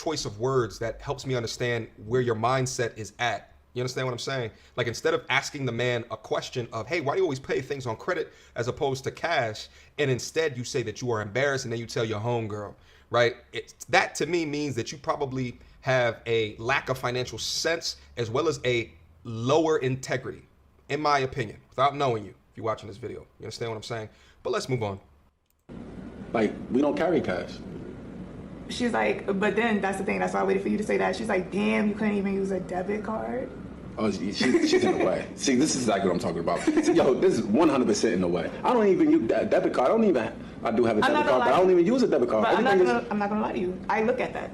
choice of words that helps me understand where your mindset is at. You understand what I'm saying? Like, instead of asking the man a question of, hey, why do you always pay things on credit as opposed to cash? And instead you say that you are embarrassed, and then you tell your homegirl, right? That to me means that you probably have a lack of financial sense as well as a lower integrity, in my opinion, without knowing you, if you're watching this video. You understand what I'm saying? But let's move on. Like, we don't carry cash. She's like, but then that's the thing. That's why I waited for you to say that. She's like, damn, you couldn't even use a debit card? Oh, she's in the way. See, this is exactly what I'm talking about. Yo, this is 100% in the way. I don't even use that debit card. I do have a debit card, but I don't even use a debit card. But I'm not gonna lie to you. I look at that.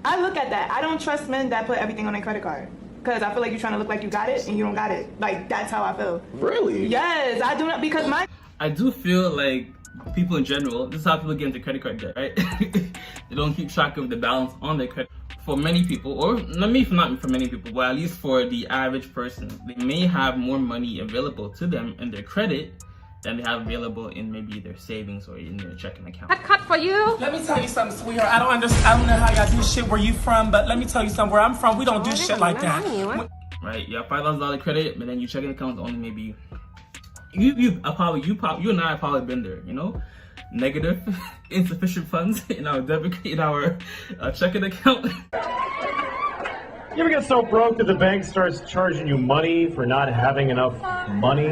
I don't trust men that put everything on their credit card. Because I feel like you're trying to look like you got it and you don't got it. Like, that's how I feel. Really? Yes, I do not, because I do feel like people in general, this is how people get into credit card debt, right? They don't keep track of the balance on their credit. For many people, or not for many people, but at least for the average person, they may have more money available to them in their credit than they have available in maybe their savings or in their checking account. Cut for you. Let me tell you something, sweetheart. I don't know how y'all do shit where you from, but let me tell you something. Where I'm from, we don't do shit like that. Right? You have $5,000 credit, but then your checking account is only maybe you and I have probably been there, you know? Negative, insufficient funds in our checking account. You ever get so broke that the bank starts charging you money for not having enough money?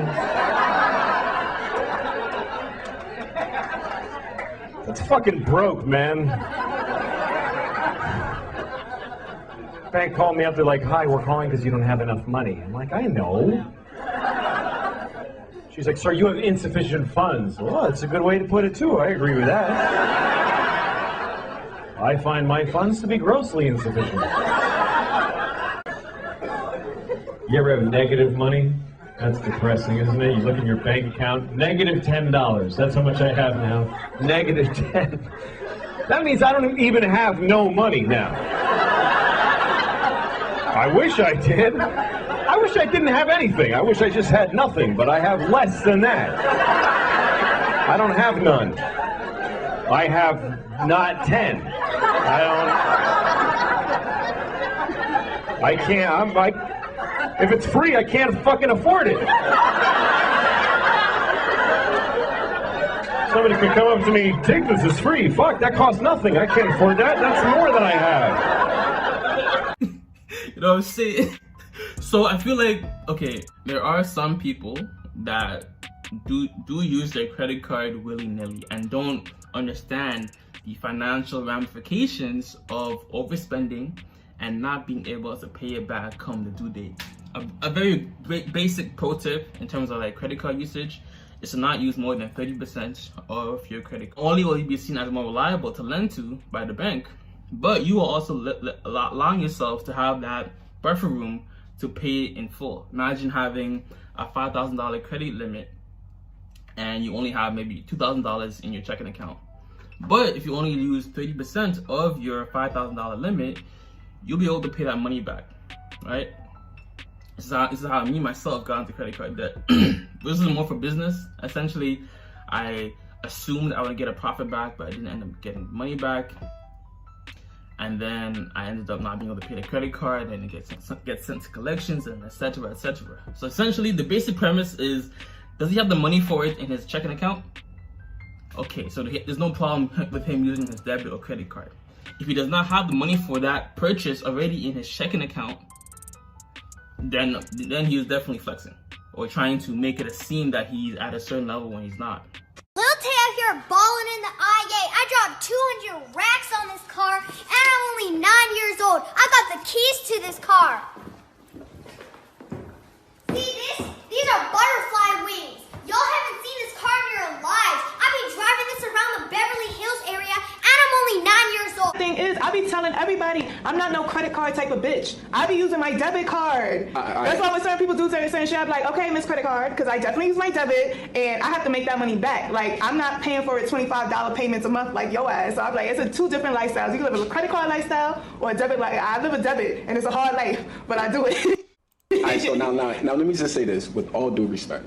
That's fucking broke, man. Bank called me up, they're like, hi, we're calling because you don't have enough money. I'm like, I know. She's like, sir, you have insufficient funds. Well, that's a good way to put it, too. I agree with that. I find my funds to be grossly insufficient. You ever have negative money? That's depressing, isn't it? You look in your bank account, negative $10. That's how much I have now. Negative 10. That means I don't even have no money now. I wish I did. I wish I didn't have anything. I wish I just had nothing, but I have less than that. I don't have none. I have not 10. I can't, if it's free, I can't fucking afford it. Somebody could come up to me, take this, it's free. Fuck, that costs nothing. I can't afford that. That's more than I have. You know what I'm saying? So I feel like, okay, there are some people that do use their credit card willy-nilly and don't understand the financial ramifications of overspending and not being able to pay it back come the due date. A very basic pro tip in terms of like credit card usage is to not use more than 30% of your credit card. Only will you be seen as more reliable to lend to by the bank, but you will also allowing yourself to have that buffer room to pay in full. Imagine having a $5,000 credit limit and you only have maybe $2,000 in your checking account. But if you only use 30% of your $5,000 limit, you'll be able to pay that money back, right? This is how me myself got into credit card debt. This is more for business. Essentially, I assumed I would get a profit back, but I didn't end up getting money back. And then I ended up not being able to pay the credit card, and it gets sent to collections, and etc., etc. So essentially, the basic premise is, does he have the money for it in his checking account? Okay, so there's no problem with him using his debit or credit card. If he does not have the money for that purchase already in his checking account, then he is definitely flexing or trying to make it seem that he's at a certain level when he's not. Lil Tay out here balling in the IA. I dropped 200 racks on this car, and I'm only 9 years old. I got the keys to this car. See this? These are butterfly wings. Y'all haven't seen this car in your lives. I've been driving this around the Beverly Hills area, and I'm only 9 years old. The thing is, I be telling everybody, I'm not no credit card type of bitch. I be using my debit card. That's why when certain people do certain shit, I'm like, okay, Miss Credit Card, because I definitely use my debit, and I have to make that money back. Like, I'm not paying for it $25 payments a month like your ass. So I'm like, it's a two different lifestyles. You can live a credit card lifestyle or a debit life. I live a debit, and it's a hard life, but I do it. All right, so now let me just say this with all due respect.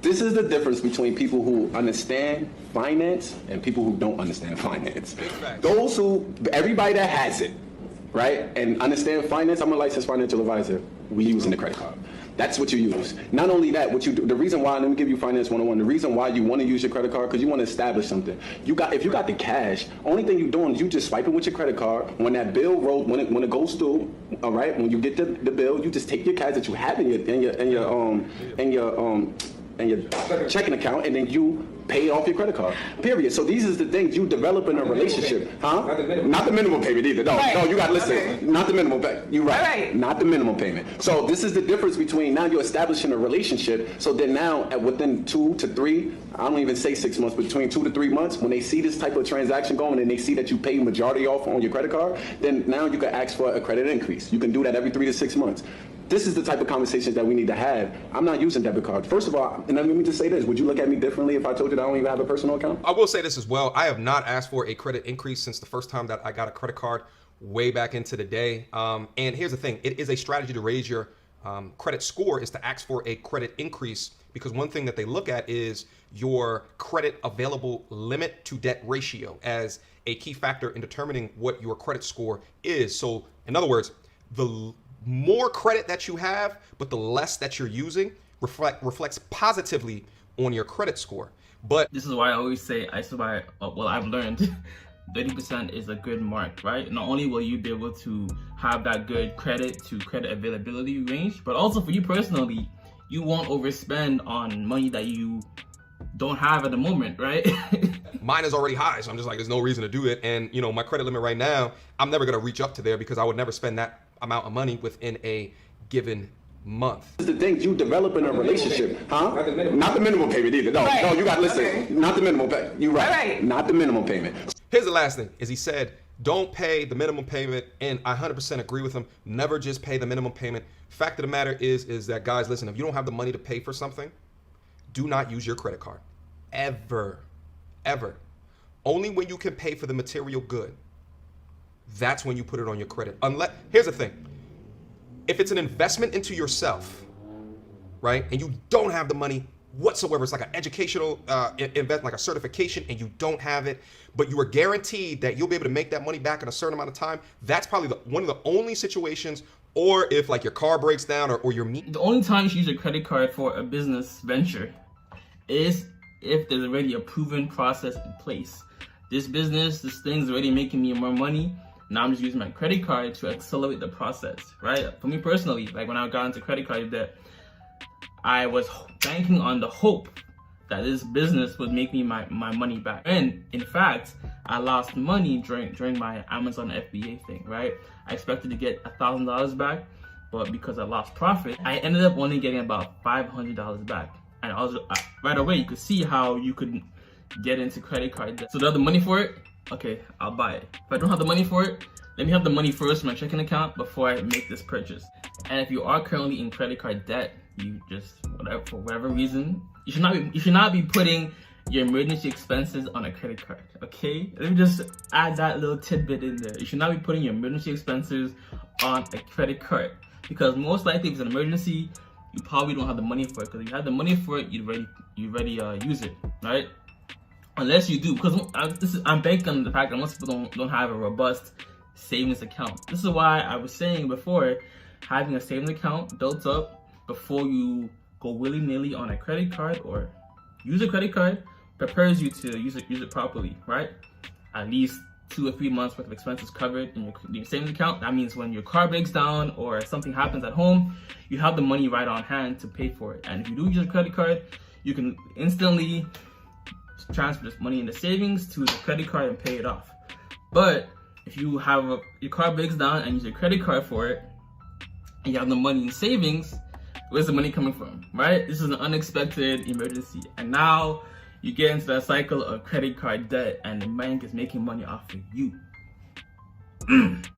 This is the difference between people who understand finance and people who don't understand finance. Those who, everybody that has it, right, and understand finance, I'm a licensed financial advisor, we using the credit card. That's what you use. Not only that, what you do, the reason why, let me give you Finance 101, the reason why you want to use your credit card, because you want to establish something. If you got the cash, only thing you're doing is you just swiping with your credit card. When that bill rolls, when it goes through, all right, when you get the bill, you just take your cash that you have in your checking account, and then you pay off your credit card. Period. So these is the things you develop in a relationship, huh? Not the minimum payment either. No, no, you gotta listen. Okay. Not the minimum payment. You're right. Not the minimum payment. So this is the difference between now you're establishing a relationship. So then now within 2 to 3, I don't even say 6 months, between 2 to 3 months, when they see this type of transaction going and they see that you pay majority off on your credit card, then now you can ask for a credit increase. You can do that every 3 to 6 months. This is the type of conversations that we need to have. I'm not using debit cards. First of all, and let me just say this, would you look at me differently if I told you that I don't even have a personal account? I will say this as well. I have not asked for a credit increase since the first time that I got a credit card way back into the day. And here's the thing. It is a strategy to raise your credit score is to ask for a credit increase, because one thing that they look at is your credit available limit to debt ratio as a key factor in determining what your credit score is. So in other words, the more credit that you have, but the less that you're using reflects positively on your credit score. But this is why I always say, I've learned 30% is a good mark, right? Not only will you be able to have that good credit to credit availability range, but also for you personally, you won't overspend on money that you don't have at the moment, right? Mine is already high, so I'm just like, there's no reason to do it. And you know, my credit limit right now, I'm never gonna reach up to there because I would never spend that amount of money within a given month. This is the things you develop in a relationship, huh? Not the minimum payment either. No, no, you gotta listen. Okay. Not the minimum payment. You're right. Not the minimum payment. Here's the last thing, is he said, don't pay the minimum payment, and I 100% agree with him. Never just pay the minimum payment. Fact of the matter is that, guys, listen, if you don't have the money to pay for something, do not use your credit card. Ever. Only when you can pay for the material good, that's when you put it on your credit. Unless, here's the thing, if it's an investment into yourself, right, and you don't have the money whatsoever, it's like an educational investment, like a certification, and you don't have it, but you are guaranteed that you'll be able to make that money back in a certain amount of time, that's probably one of the only situations. Or if like your car breaks down or your The only time you should use a credit card for a business venture is if there's already a proven process in place. This thing's already making me more money. Now I'm just using my credit card to accelerate the process, right? For me personally, like when I got into credit card debt, I was banking on the hope that this business would make me my money back. And in fact, I lost money during my Amazon FBA thing, right? I expected to get $1,000 back, but because I lost profit, I ended up only getting about $500 back. And right away, you could see how you could get into credit card debt. So do I have the money for it? Okay, I'll buy it. If I don't have the money for it, let me have the money first in my checking account before I make this purchase. And if you are currently in credit card debt, you just, for whatever reason, you should not be putting your emergency expenses on a credit card, okay? Let me just add that little tidbit in there. You should not be putting your emergency expenses on a credit card, because most likely if it's an emergency, you probably don't have the money for it, because if you have the money for it, you already use it, right? Unless you do, because I'm banking on the fact that most people don't have a robust savings account. This is why I was saying before, having a savings account built up before you go willy-nilly on a credit card or use a credit card prepares you to use it properly, right? At least 2 or 3 months worth of expenses covered in your savings account. That means when your car breaks down or something happens at home, you have the money right on hand to pay for it. And if you do use a credit card, you can instantly transfer this money into savings to the credit card and pay it off. But if you have your car breaks down and use your credit card for it, and you have the money in savings, where's the money coming from, right? This is an unexpected emergency. And now you get into that cycle of credit card debt and the bank is making money off of you.